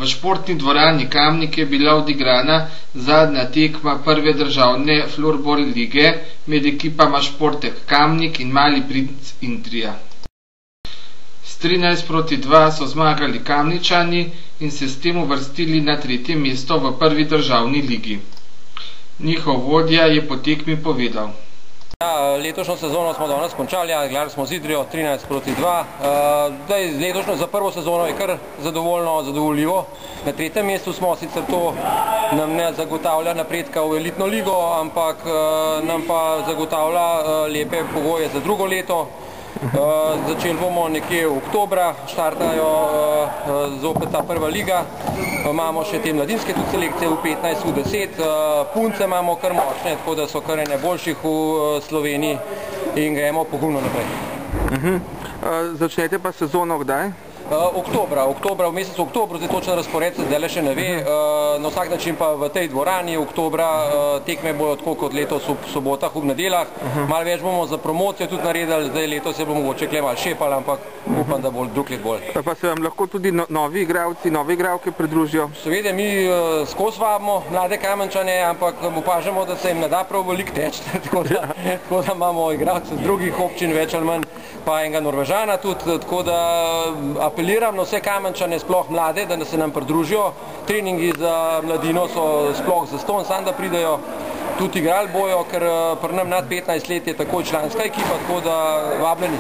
športni dvorani Kamnik je bila odigrana zadnja tekma prve državne florbol lige med ekipama Športek Kamnik in Mali princ Intrija. S 13:2 so zmagali Kamničani in se s tem uvrstili na 3. mesto v prvi državni ligi. Njihov vodja je po tekmi povedal. Letošnjo sezono smo danes končali, igrali smo z Idrijo 13:2. Letošnjo za prvo sezono je kar zadovoljivo. Na 3. mestu smo, sicer to nam ne zagotavlja napredka v elitno ligo, ampak nam pa zagotavlja lepe pogoje za drugo leto. Začeli bomo nekje v oktobra, štartajo zopet ta prva liga. Imamo še te mladinske tudi selekcije v 15, v 10. Punce imamo kar močne, tako da so kar ene boljših v Sloveniji in gremo pogumno naprej. Začnete pa sezono kdaj? Oktobra, v mesecu oktobru, zdaj točen razpored se zdaj še ne ve, na vsak način pa v tej dvorani oktobra tekme bojo tako kot letos v sobotah, v nedeljah. Malo več bomo za promocijo tudi naredili, zdaj letos se bo mogoče kle malo šepali, ampak upam, da bo drug let bolj. Pa se vam lahko tudi novi igralci, nove igralke pridružijo? Seveda, mi skozi vabimo mlade Kamenčane, ampak opažamo, da se jim ne da prav veliko teči, tako da imamo igralce z drugih občin, več ali manj, pa enega Norvežana tudi, tako da apeliram na vse Kamenčane, sploh mlade, da se nam pridružijo. Treningi za mladino so sploh zastonj, samo da pridejo. Tudi igrali bojo, ker pri nam nad 15 let je takoj članska ekipa, tako da vabljeni.